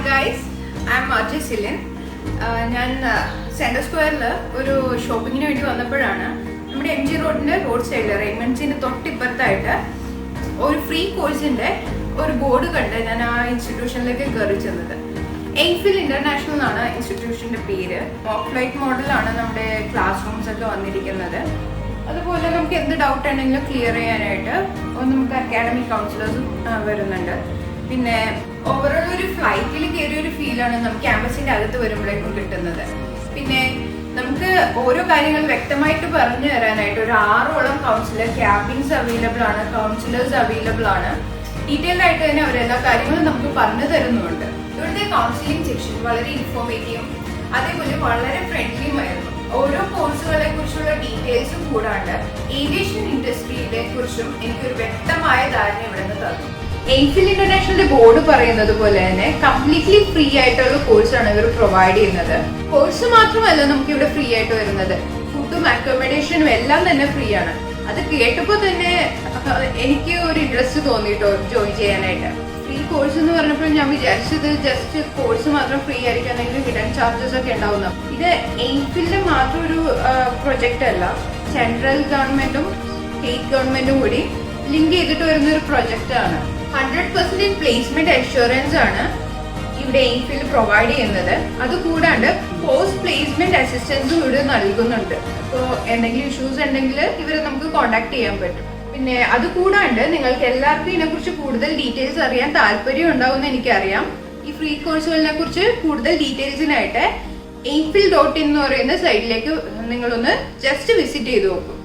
Guys, I M Ajay സിലിൻ. ഞാൻ central സ്ക്വയറിൽ ഒരു ഷോപ്പിങ്ങിന് വേണ്ടി വന്നപ്പോഴാണ് നമ്മുടെ MG റോഡിന്റെ റോഡ് സൈഡിൽ റെയ്മണ്ട്സിന്റെ തൊട്ടിപ്പുറത്തായിട്ട് ഒരു ഫ്രീ കോഴ്സിന്റെ ഒരു ബോർഡ് കണ്ട് ഞാൻ ആ ഇൻസ്റ്റിറ്റ്യൂഷനിലേക്ക് കയറി ചെന്നത്. എയ്ഫിൽ ഇന്റർനാഷണൽ ആണ് ഇൻസ്റ്റിറ്റ്യൂഷന്റെ പേര്. ഓഫ്ലൈറ്റ് മോഡലാണ് നമ്മുടെ ക്ലാസ് റൂംസ് ഒക്കെ വന്നിരിക്കുന്നത്. അതുപോലെ നമുക്ക് എന്ത് ഡൗട്ട് ഉണ്ടെങ്കിലും ക്ലിയർ ചെയ്യാനായിട്ട് നമുക്ക് അക്കാഡമിക് കൗൺസിലേഴ്സും വരുന്നുണ്ട്. പിന്നെ ഓവറോൾ ഒരു ഫ്ലൈറ്റിൽ കയറിയ ഒരു ഫീലാണ് നമുക്ക് ക്യാമ്പസിന്റെ അകത്ത് വരുമ്പോഴേക്കും കിട്ടുന്നത്. പിന്നെ നമുക്ക് ഓരോ കാര്യങ്ങൾ വ്യക്തമായിട്ട് പറഞ്ഞു തരാനായിട്ട് ഒരു 6ഓളം കൗൺസിലർ ക്യാബിൻസ് അവൈലബിൾ ആണ്, കൗൺസിലേഴ്സ് അവൈലബിൾ ആണ്. ഡീറ്റെയിൽഡ് ആയിട്ട് തന്നെ അവരെല്ലാ കാര്യങ്ങളും നമുക്ക് പറഞ്ഞു തരുന്നുണ്ട്. ഇവിടുത്തെ കൗൺസിലിംഗ് സെക്ഷൻ വളരെ ഇൻഫോർമേറ്റീവും അതേപോലെ വളരെ ഫ്രണ്ട്ലിയുമായിരുന്നു. ഓരോ കോഴ്സുകളെ കുറിച്ചുള്ള ഡീറ്റെയിൽസും കൂടാണ്ട് ഏവിയേഷൻ ഇൻഡസ്ട്രിയെ കുറിച്ചും എനിക്കൊരു വ്യക്തമായ ധാരണ ഇവിടെ നിന്ന് തന്നു. എയ്ഫിൽ ഇന്റർനാഷണലിന്റെ ബോർഡ് പറയുന്നത് പോലെ തന്നെ കംപ്ലീറ്റ്ലി ഫ്രീ ആയിട്ടുള്ള കോഴ്സാണ് ഇവർ പ്രൊവൈഡ് ചെയ്യുന്നത്. കോഴ്സ് മാത്രമല്ല നമുക്ക് ഇവിടെ ഫ്രീ ആയിട്ട് വരുന്നത്, ഫുഡും അക്കോമഡേഷനും എല്ലാം തന്നെ ഫ്രീ ആണ്. അത് കേട്ടപ്പോൾ തന്നെ എനിക്ക് ഒരു ഇൻട്രസ്റ്റ് തോന്നിട്ടോ ജോയിൻ ചെയ്യാനായിട്ട്. ഫ്രീ കോഴ്സ് എന്ന് പറഞ്ഞപ്പോൾ ഞാൻ വിചാരിച്ചത് ജസ്റ്റ് കോഴ്സ് മാത്രം ഫ്രീ ആയിരിക്കും, അല്ലെങ്കിൽ ഹിഡൻ ചാർജസ് ഒക്കെ ഉണ്ടാവുന്ന. ഇത് എയ്ഫിലിന്റെ മാത്രം ഒരു പ്രൊജക്റ്റ് അല്ല, സെൻട്രൽ ഗവൺമെന്റും സ്റ്റേറ്റ് ഗവൺമെന്റും കൂടി ലിങ്ക് ചെയ്തിട്ട് വരുന്ന ഒരു പ്രൊജക്റ്റ് ആണ്. 100% പ്ലേസ്മെന്റ് അഷുറൻസ് ആണ് ഇവിടെ എയ്ഫിൽ പ്രൊവൈഡ് ചെയ്യുന്നത്. അതുകൂടാണ്ട് പോസ്റ്റ് പ്ലേസ്മെന്റ് അസിസ്റ്റൻസും ഇവിടെ നൽകുന്നുണ്ട്. അപ്പോൾ എന്തെങ്കിലും ഇഷ്യൂസ് ഉണ്ടെങ്കിൽ ഇവരെ നമുക്ക് കോൺടാക്ട് ചെയ്യാൻ പറ്റും. പിന്നെ അതുകൂടാണ്ട് നിങ്ങൾക്ക് എല്ലാവർക്കും ഇതിനെക്കുറിച്ച് കൂടുതൽ ഡീറ്റെയിൽസ് അറിയാൻ താല്പര്യം ഉണ്ടാവുമെന്ന് എനിക്കറിയാം. ഈ ഫ്രീ കോഴ്സുകളെ കുറിച്ച് കൂടുതൽ ഡീറ്റെയിൽസിനായിട്ട് AIMFIL.in എന്ന് പറയുന്ന സൈറ്റിലേക്ക് നിങ്ങളൊന്ന് ജസ്റ്റ് വിസിറ്റ് ചെയ്ത് നോക്കും.